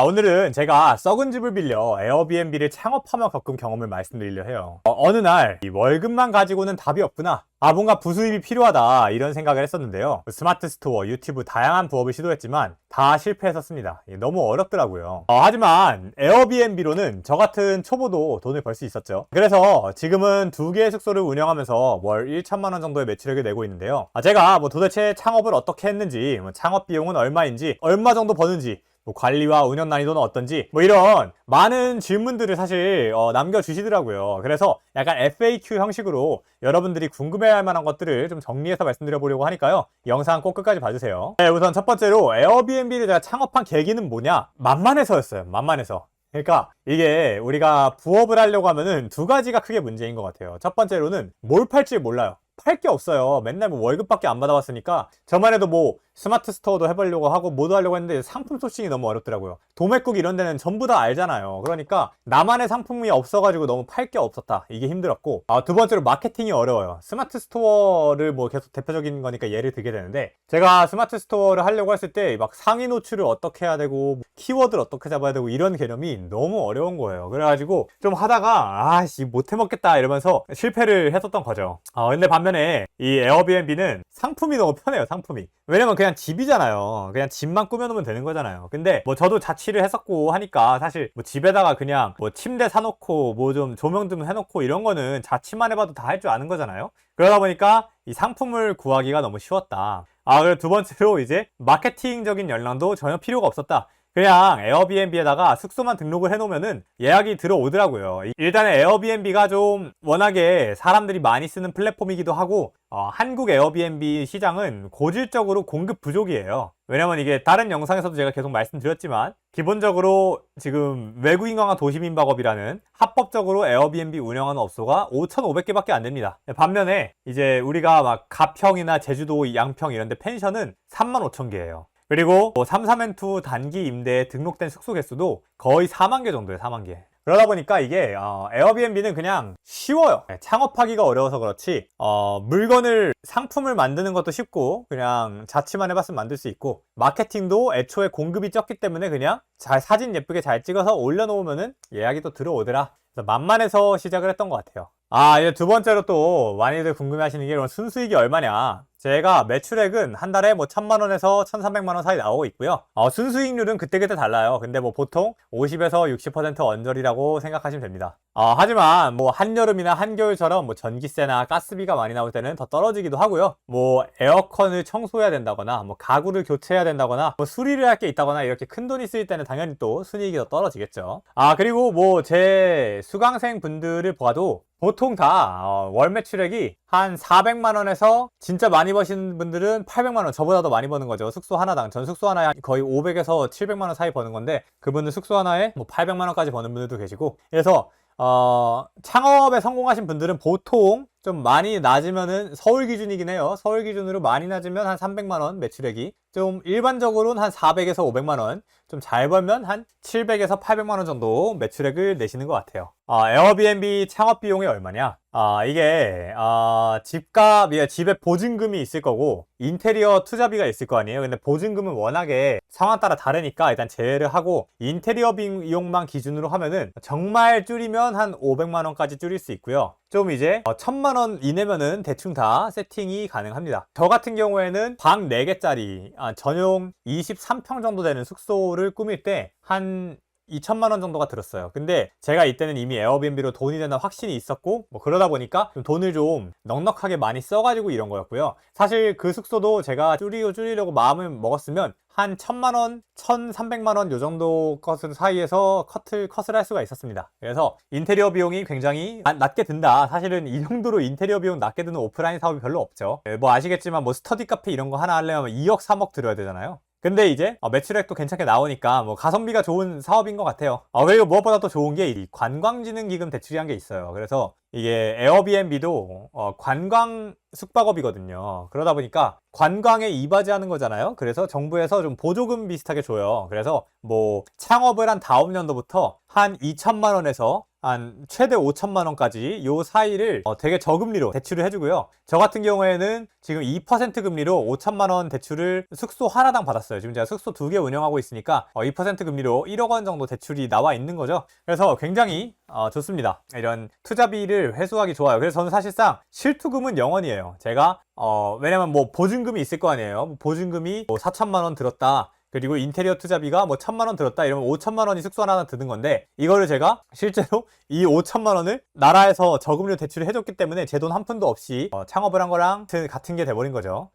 오늘은 제가 썩은 집을 빌려 에어비앤비를 창업하며 겪은 경험을 말씀드리려 해요. 어느 날 이 월급만 가지고는 답이 없구나. 뭔가 부수입이 필요하다 이런 생각을 했었는데요. 스마트 스토어, 유튜브 다양한 부업을 시도했지만 다 실패했었습니다. 너무 어렵더라고요. 하지만 에어비앤비로는 저 같은 초보도 돈을 벌 수 있었죠. 그래서 지금은 2개의 숙소를 운영하면서 월 1천만 원 정도의 매출액을 내고 있는데요. 제가 도대체 창업을 어떻게 했는지, 창업 비용은 얼마인지, 얼마 정도 버는지, 관리와 운영 난이도는 어떤지 이런 많은 질문들을 사실 남겨주시더라고요. 그래서 약간 FAQ 형식으로 여러분들이 궁금해할 만한 것들을 좀 정리해서 말씀드려 보려고 하니까요. 영상 꼭 끝까지 봐주세요. 네, 우선 첫 번째로 에어비앤비를 제가 창업한 계기는 뭐냐? 만만해서였어요. 만만해서. 그러니까 이게 우리가 부업을 하려고 하면은 2가지가 크게 문제인 것 같아요. 첫 번째로는 뭘 팔지 몰라요. 팔 게 없어요. 맨날 월급밖에 안 받아봤으니까 저만 해도 스마트 스토어도 해보려고 하고 뭐도 하려고 했는데 상품 소싱이 너무 어렵더라고요. 도매국 이런 데는 전부 다 알잖아요. 그러니까 나만의 상품이 없어가지고 너무 팔 게 없었다. 이게 힘들었고, 두 번째로 마케팅이 어려워요. 스마트 스토어를 계속 대표적인 거니까 예를 들게 되는데, 제가 스마트 스토어를 하려고 했을 때 막 상위 노출을 어떻게 해야 되고 키워드를 어떻게 잡아야 되고 이런 개념이 너무 어려운 거예요. 그래가지고 좀 하다가 못 해먹겠다 이러면서 실패를 했었던 거죠. 근데 반면에 이 에어비앤비는 상품이 너무 편해요. 상품이. 왜냐면 그냥 집이잖아요. 그냥 집만 꾸며놓으면 되는 거잖아요. 근데 저도 자취를 했었고 하니까 사실 집에다가 그냥 침대 사놓고 좀 조명 좀 해놓고 이런 거는 자취만 해봐도 다 할 줄 아는 거잖아요. 그러다 보니까 이 상품을 구하기가 너무 쉬웠다. 그리고 두 번째로 이제 마케팅적인 역량도 전혀 필요가 없었다. 그냥 에어비앤비에다가 숙소만 등록을 해놓으면은 예약이 들어오더라고요. 일단은 에어비앤비가 좀 워낙에 사람들이 많이 쓰는 플랫폼이기도 하고, 한국 에어비앤비 시장은 고질적으로 공급 부족이에요. 왜냐면 이게 다른 영상에서도 제가 계속 말씀드렸지만, 기본적으로 지금 외국인 강화 도시민박업이라는 합법적으로 에어비앤비 운영하는 업소가 5,500개밖에 안 됩니다. 반면에 이제 우리가 막 가평이나 제주도, 양평 이런 데 펜션은 35,000개예요. 그리고 3, 4멘투 단기 임대에 등록된 숙소 개수도 거의 4만 개 정도예요. 4만 개. 그러다 보니까 이게 에어비앤비는 그냥 쉬워요. 창업하기가 어려워서 그렇지 물건을 상품을 만드는 것도 쉽고 그냥 자취만 해봤으면 만들 수 있고, 마케팅도 애초에 공급이 적기 때문에 그냥 사진 예쁘게 잘 찍어서 올려놓으면은 예약이 또 들어오더라. 그래서 만만해서 시작을 했던 것 같아요. 이제 두 번째로 또 많이들 궁금해 하시는 게 순수익이 얼마냐. 제가 매출액은 한 달에 1,000만 원에서 1,300만 원 사이 나오고 있고요. 순수익률은 그때그때 달라요. 근데 보통 50에서 60% 언저리라고 생각하시면 됩니다. 하지만 한여름이나 한겨울처럼 전기세나 가스비가 많이 나올 때는 더 떨어지기도 하고요. 에어컨을 청소해야 된다거나 가구를 교체해야 된다거나 수리를 할 게 있다거나 이렇게 큰 돈이 쓰일 때는 당연히 또 순이익이 더 떨어지겠죠. 그리고 제 수강생 분들을 봐도 보통 다 월 매출액이 한 400만 원에서 진짜 많이 버시는 분들은 800만 원, 저보다 더 많이 버는 거죠. 숙소 하나당. 전 숙소 하나에 거의 500에서 700만 원 사이 버는 건데, 그분은 숙소 하나에 800만 원까지 버는 분들도 계시고. 그래서 창업에 성공하신 분들은 보통 좀 많이 낮으면은, 서울 기준이긴 해요. 서울 기준으로 많이 낮으면 한 300만 원 매출액이, 좀 일반적으로는 한 400에서 500만 원, 좀 잘 벌면 한 700에서 800만 원 정도 매출액을 내시는 것 같아요. 에어비앤비 창업 비용이 얼마냐? 이게 집값, 집에 보증금이 있을 거고 인테리어 투자비가 있을 거 아니에요. 근데 보증금은 워낙에 상황 따라 다르니까 일단 제외를 하고, 인테리어 비용만 기준으로 하면은 정말 줄이면 한 500만 원까지 줄일 수 있고요. 좀 이제 1,000만 원 이내면은 대충 다 세팅이 가능합니다. 저 같은 경우에는 방 4개짜리 전용 23평 정도 되는 숙소를 꾸밀 때 한 2천만 원 정도가 들었어요. 근데 제가 이때는 이미 에어비앤비로 돈이 된다는 확신이 있었고 그러다 보니까 좀 돈을 좀 넉넉하게 많이 써가지고 이런 거였고요. 사실 그 숙소도 제가 줄이려고 마음을 먹었으면 한 1,000만 원, 1,300만 원 요 정도 것을 사이에서 컷을 할 수가 있었습니다. 그래서 인테리어 비용이 굉장히 낮게 든다. 사실은 이 정도로 인테리어 비용 낮게 드는 오프라인 사업이 별로 없죠. 아시겠지만 스터디 카페 이런 거 하나 하려면 2억, 3억 들어야 되잖아요. 근데 이제 매출액도 괜찮게 나오니까 가성비가 좋은 사업인 것 같아요. 그리고 무엇보다 또 좋은 게 이 관광진흥기금 대출이란 게 있어요. 그래서 이게 에어비앤비도 관광 숙박업이거든요. 그러다 보니까 관광에 이바지하는 거잖아요. 그래서 정부에서 좀 보조금 비슷하게 줘요. 그래서 창업을 한 다음 년도부터 한 2천만 원에서 한 최대 5천만 원까지 요 사이를 되게 저금리로 대출을 해주고요. 저 같은 경우에는 지금 2% 금리로 5천만 원 대출을 숙소 하나당 받았어요. 지금 제가 숙소 2개 운영하고 있으니까 2% 금리로 1억 원 정도 대출이 나와 있는 거죠. 그래서 굉장히 좋습니다. 이런 투자비를 회수하기 좋아요. 그래서 저는 사실상 실투금은 0원이에요. 제가 왜냐면 뭐 보증금이 있을 거 아니에요. 보증금이 뭐 4천만 원 들었다. 그리고 인테리어 투자비가 뭐 1천만 원 들었다 이러면 5천만 원이 숙소 하나 드는 건데, 이거를 제가 실제로 이 5천만 원을 나라에서 저금리로 대출을 해줬기 때문에 제 돈 한 푼도 없이 창업을 한 거랑 같은 게 돼버린 거죠.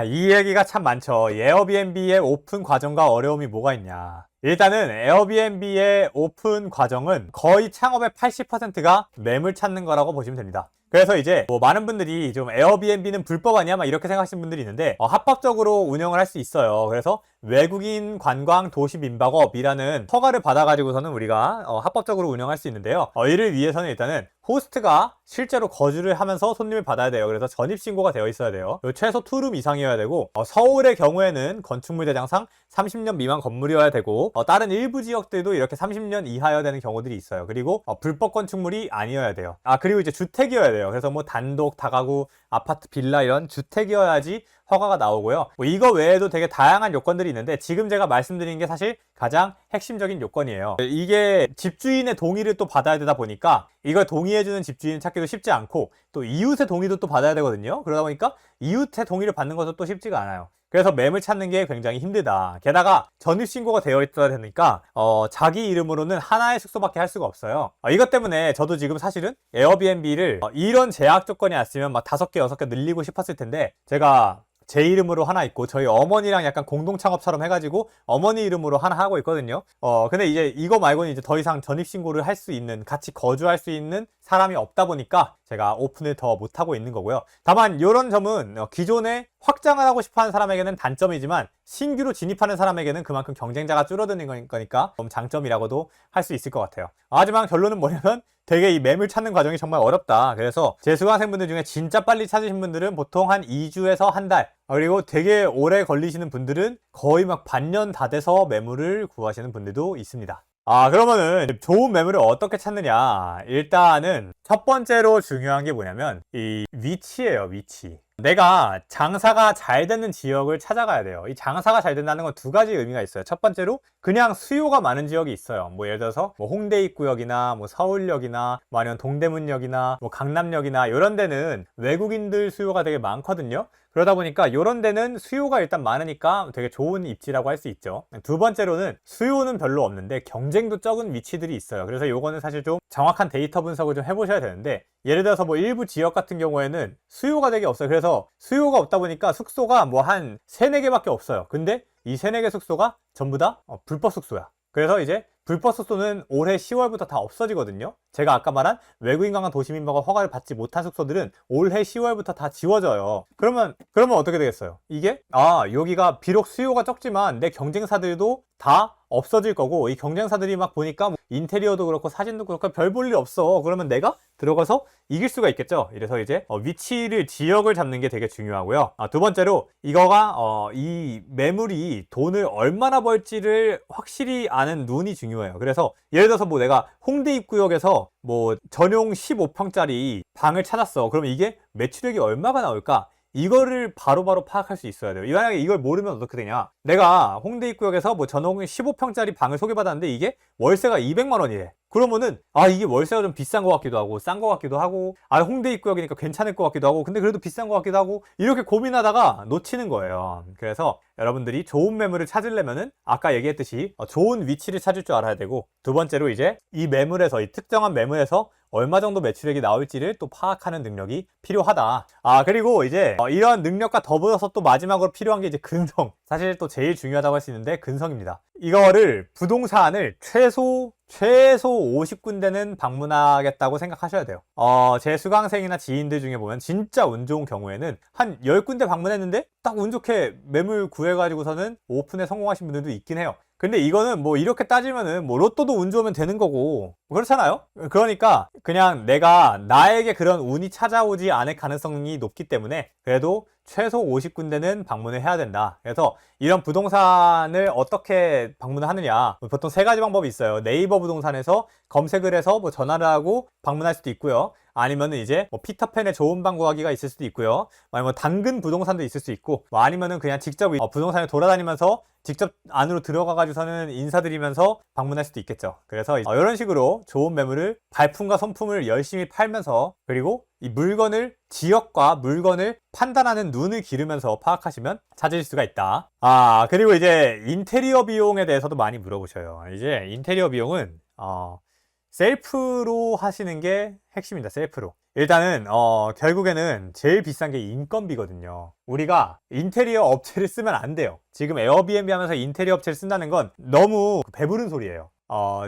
이 얘기가 참 많죠. 에어비앤비의 오픈 과정과 어려움이 뭐가 있냐. 일단은 에어비앤비의 오픈 과정은 거의 창업의 80%가 매물 찾는 거라고 보시면 됩니다. 그래서 이제 뭐 많은 분들이 좀 에어비앤비는 불법 아니야? 막 이렇게 생각하시는 분들이 있는데 합법적으로 운영을 할 수 있어요. 그래서 외국인 관광 도시 민박업이라는 허가를 받아가지고서는 우리가 합법적으로 운영할 수 있는데요. 이를 위해서는 일단은 호스트가 실제로 거주를 하면서 손님을 받아야 돼요. 그래서 전입신고가 되어 있어야 돼요. 최소 투룸 이상이어야 되고, 서울의 경우에는 건축물 대장상 30년 미만 건물이어야 되고, 다른 일부 지역들도 이렇게 30년 이하여야 되는 경우들이 있어요. 그리고 불법 건축물이 아니어야 돼요. 그리고 이제 주택이어야 돼요. 그래서 뭐 단독, 다가구, 아파트, 빌라 이런 주택이어야지 허가가 나오고요. 뭐 이거 외에도 되게 다양한 요건들이 있는데 지금 제가 말씀드린 게 사실 가장 핵심적인 요건이에요. 이게 집주인의 동의를 또 받아야 되다 보니까 이걸 동의해주는 집주인 찾기도 쉽지 않고, 또 이웃의 동의도 또 받아야 되거든요. 그러다 보니까 이웃의 동의를 받는 것도 또 쉽지가 않아요. 그래서 매물 찾는 게 굉장히 힘들다. 게다가 전입신고가 되어 있어야 되니까 자기 이름으로는 하나의 숙소밖에 할 수가 없어요. 이것 때문에 저도 지금 사실은 에어비앤비를 이런 제약 조건이 왔으면 막 5개, 6개 늘리고 싶었을 텐데, 제가 제 이름으로 하나 있고 저희 어머니랑 약간 공동 창업처럼 해가지고 어머니 이름으로 하나 하고 있거든요. 근데 이제 이거 말고는 이제 더 이상 전입신고를 할 수 있는, 같이 거주할 수 있는 사람이 없다 보니까 제가 오픈을 더 못하고 있는 거고요. 다만 이런 점은 기존에 확장을 하고 싶어하는 사람에게는 단점이지만 신규로 진입하는 사람에게는 그만큼 경쟁자가 줄어드는 거니까 좀 장점이라고도 할 수 있을 것 같아요. 하지만 결론은 뭐냐면 되게 이 매물 찾는 과정이 정말 어렵다. 그래서 제 수강생분들 중에 진짜 빨리 찾으신 분들은 보통 한 2주에서 한 달, 그리고 되게 오래 걸리시는 분들은 거의 막 반년 다 돼서 매물을 구하시는 분들도 있습니다. 그러면은 좋은 매물을 어떻게 찾느냐. 일단은 첫 번째로 중요한 게 뭐냐면 이 위치예요, 위치. 내가 장사가 잘 되는 지역을 찾아가야 돼요. 이 장사가 잘 된다는 건 두 가지 의미가 있어요. 첫 번째로 그냥 수요가 많은 지역이 있어요. 뭐 예를 들어서 뭐 홍대 입구역이나 뭐 서울역이나 뭐 아니면 동대문역이나 뭐 강남역이나 이런 데는 외국인들 수요가 되게 많거든요. 그러다 보니까 이런 데는 수요가 일단 많으니까 되게 좋은 입지라고 할 수 있죠. 두 번째로는 수요는 별로 없는데 경쟁도 적은 위치들이 있어요. 그래서 요거는 사실 좀 정확한 데이터 분석을 좀 해보셔야 되는데, 예를 들어서 뭐 일부 지역 같은 경우에는 수요가 되게 없어요. 그래서 수요가 없다 보니까 숙소가 뭐 한 3, 4개밖에 없어요. 근데 이 3, 4개 숙소가 전부 다 불법 숙소야. 그래서 이제 불법 숙소는 올해 10월부터 다 없어지거든요. 제가 아까 말한 외국인 관광 도시민박업 허가를 받지 못한 숙소들은 올해 10월부터 다 지워져요. 그러면 어떻게 되겠어요? 이게 여기가 비록 수요가 적지만 내 경쟁사들도 다 없어질 거고, 이 경쟁사들이 막 보니까 뭐 인테리어도 그렇고 사진도 그렇고 별 볼 일 없어. 그러면 내가 들어가서 이길 수가 있겠죠. 이래서 이제 위치를, 지역을 잡는 게 되게 중요하고요. 두 번째로 이거가 이 매물이 돈을 얼마나 벌지를 확실히 아는 눈이 중요해요. 그래서 예를 들어서 뭐 내가 홍대 입구역에서 뭐 전용 15평짜리 방을 찾았어. 그러면 이게 매출액이 얼마가 나올까? 이거를 바로바로 파악할 수 있어야 돼요. 만약에 이걸 모르면 어떻게 되냐? 내가 홍대 입구역에서 뭐 전용 15평짜리 방을 소개받았는데 이게 월세가 200만 원이래. 그러면은 이게 월세가 좀 비싼 것 같기도 하고 싼 것 같기도 하고, 홍대 입구역이니까 괜찮을 것 같기도 하고, 근데 그래도 비싼 것 같기도 하고, 이렇게 고민하다가 놓치는 거예요. 그래서 여러분들이 좋은 매물을 찾으려면은 아까 얘기했듯이 좋은 위치를 찾을 줄 알아야 되고, 두 번째로 이제 이 매물에서, 이 특정한 매물에서 얼마 정도 매출액이 나올지를 또 파악하는 능력이 필요하다. 그리고 이제 이런 능력과 더불어서 또 마지막으로 필요한 게 이제 근성. 사실 또 제일 중요하다고 할 수 있는데 근성입니다. 이거를 부동산을 최소 50군데는 방문하겠다고 생각하셔야 돼요. 제 수강생이나 지인들 중에 보면 진짜 운 좋은 경우에는 한 10군데 방문했는데 딱 운 좋게 매물 구해가지고서는 오픈에 성공하신 분들도 있긴 해요. 근데 이거는 뭐 이렇게 따지면은 뭐 로또도 운 좋으면 되는 거고 뭐 그렇잖아요? 그러니까 그냥 내가 나에게 그런 운이 찾아오지 않을 가능성이 높기 때문에 그래도 최소 50군데는 방문을 해야 된다. 그래서 이런 부동산을 어떻게 방문을 하느냐, 보통 세 가지 방법이 있어요. 네이버 부동산에서 검색을 해서 뭐 전화를 하고 방문할 수도 있고요. 아니면은 이제 뭐 피터팬의 좋은 방 구하기가 있을 수도 있고요. 아니면 당근 부동산도 있을 수 있고, 뭐 아니면은 그냥 직접 부동산에 돌아다니면서 직접 안으로 들어가가지고서는 인사드리면서 방문할 수도 있겠죠. 그래서 이런 식으로 좋은 매물을 발품과 손품을 열심히 팔면서, 그리고 이 물건을, 지역과 물건을 판단하는 눈을 기르면서 파악하시면 찾으실 수가 있다. 그리고 이제 인테리어 비용에 대해서도 많이 물어보셔요. 이제 인테리어 비용은 셀프로 하시는 게 핵심입니다. 셀프로. 일단은 결국에는 제일 비싼 게 인건비거든요. 우리가 인테리어 업체를 쓰면 안 돼요. 지금 에어비앤비 하면서 인테리어 업체를 쓴다는 건 너무 배부른 소리예요.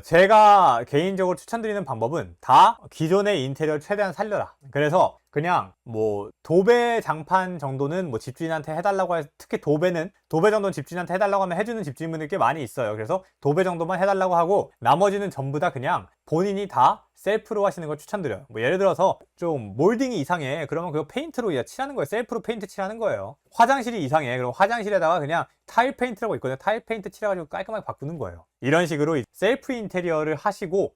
제가 개인적으로 추천드리는 방법은 다 기존의 인테리어를 최대한 살려라. 그래서 그냥 뭐 도배 장판 정도는 뭐 집주인한테 해달라고 특히 도배 정도는 집주인한테 해달라고 하면 해주는 집주인분들 꽤 많이 있어요. 그래서 도배 정도만 해달라고 하고 나머지는 전부 다 그냥 본인이 다 셀프로 하시는 걸 추천드려요. 뭐 예를 들어서 좀 몰딩이 이상해, 그러면 그거 페인트로 칠하는 거예요. 셀프로 페인트 칠하는 거예요. 화장실이 이상해, 그럼 화장실에다가 그냥 타일 페인트라고 있거든요. 타일 페인트 칠해가지고 깔끔하게 바꾸는 거예요. 이런 식으로 셀프 인테리어를 하시고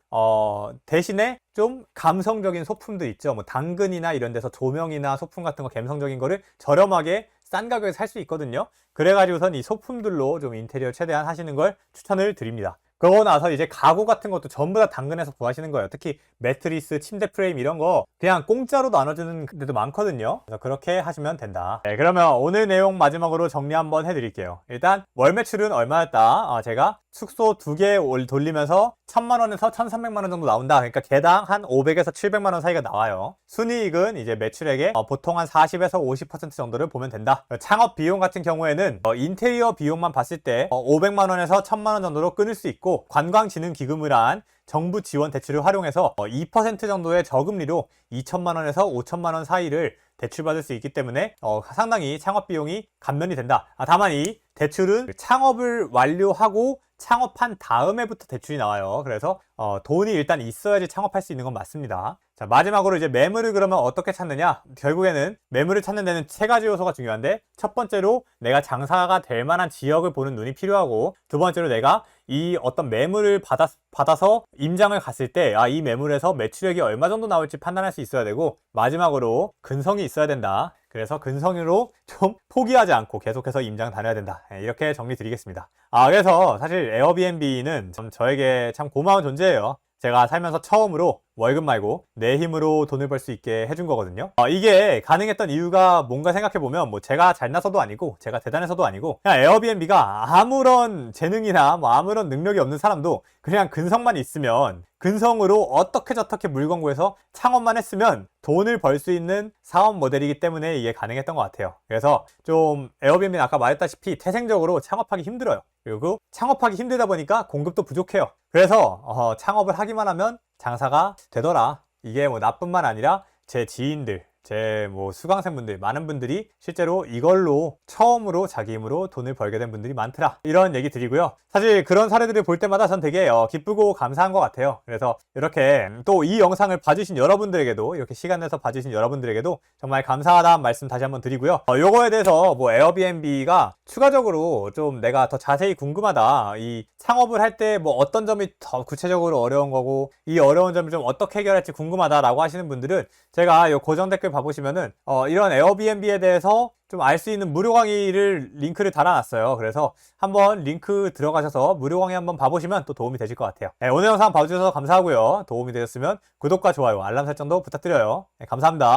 대신에 좀 감성적인 소품들 있죠. 뭐 당근이나 이런 데서 조명이나 소품 같은 거 감성적인 거를 저렴하게 싼 가격에 살 수 있거든요. 그래가지고선 이 소품들로 좀 인테리어 최대한 하시는 걸 추천을 드립니다. 그러고 나서 이제 가구 같은 것도 전부 다 당근에서 구하시는 거예요. 특히 매트리스, 침대 프레임 이런 거 그냥 공짜로 나눠주는 데도 많거든요. 그래서 그렇게 하시면 된다. 네, 그러면 오늘 내용 마지막으로 정리 한번 해드릴게요. 일단 월 매출은 얼마였다? 제가 숙소 2개 돌리면서 1000만원에서 1300만원 정도 나온다. 그러니까 개당 한 500에서 700만원 사이가 나와요. 순이익은 이제 매출액의 보통 한 40에서 50% 정도를 보면 된다. 창업 비용 같은 경우에는 인테리어 비용만 봤을 때 500만원에서 1000만원 정도로 끊을 수 있고, 관광진흥기금을 한 정부 지원 대출을 활용해서 2% 정도의 저금리로 2천만원에서 5천만원 사이를 대출받을 수 있기 때문에 상당히 창업 비용이 감면이 된다. 다만 이 대출은 창업을 완료하고 창업한 다음에부터 대출이 나와요. 그래서 돈이 일단 있어야지 창업할 수 있는 건 맞습니다. 자, 마지막으로 이제 매물을 그러면 어떻게 찾느냐? 결국에는 매물을 찾는 데는 세 가지 요소가 중요한데, 첫 번째로 내가 장사가 될 만한 지역을 보는 눈이 필요하고, 두 번째로 내가 이 어떤 매물을 받아서 임장을 갔을 때 이 매물에서 매출액이 얼마 정도 나올지 판단할 수 있어야 되고, 마지막으로 근성이 있어야 된다. 그래서 근성으로 좀 포기하지 않고 계속해서 임장 다녀야 된다. 이렇게 정리 드리겠습니다. 그래서 사실 에어비앤비는 저에게 참 고마운 존재예요. 제가 살면서 처음으로 월급 말고 내 힘으로 돈을 벌 수 있게 해준 거거든요. 이게 가능했던 이유가 뭔가 생각해보면, 뭐 제가 잘나서도 아니고 제가 대단해서도 아니고, 그냥 에어비앤비가 아무런 재능이나 뭐 아무런 능력이 없는 사람도 그냥 근성만 있으면, 근성으로 어떻게 저떻게 물건 구해서 창업만 했으면 돈을 벌 수 있는 사업 모델이기 때문에 이게 가능했던 것 같아요. 그래서 좀 에어비앤비는 아까 말했다시피 태생적으로 창업하기 힘들어요. 그리고 창업하기 힘들다 보니까 공급도 부족해요. 그래서 창업을 하기만 하면 장사가 되더라. 이게 뭐 나뿐만 아니라 제 지인들, 제 뭐 수강생분들, 많은 분들이 실제로 이걸로 처음으로 자기 힘으로 돈을 벌게 된 분들이 많더라. 이런 얘기 드리고요. 사실 그런 사례들을 볼 때마다 전 되게 기쁘고 감사한 것 같아요. 그래서 이렇게 또 이 영상을 봐주신 여러분들에게도, 이렇게 시간 내서 봐주신 여러분들에게도 정말 감사하다는 말씀 다시 한번 드리고요. 요거에 대해서 뭐 에어비앤비가 추가적으로 좀 내가 더 자세히 궁금하다, 이 창업을 할 때 뭐 어떤 점이 더 구체적으로 어려운 거고 이 어려운 점을 좀 어떻게 해결할지 궁금하다라고 하시는 분들은 제가 요 고정 댓글 봐보시면은 이런 에어비앤비에 대해서 좀 알 수 있는 무료 강의를 링크를 달아놨어요. 그래서 한번 링크 들어가셔서 무료 강의 한번 봐보시면 또 도움이 되실 것 같아요. 오늘 영상 봐주셔서 감사하고요. 도움이 되셨으면 구독과 좋아요, 알람 설정도 부탁드려요. 감사합니다.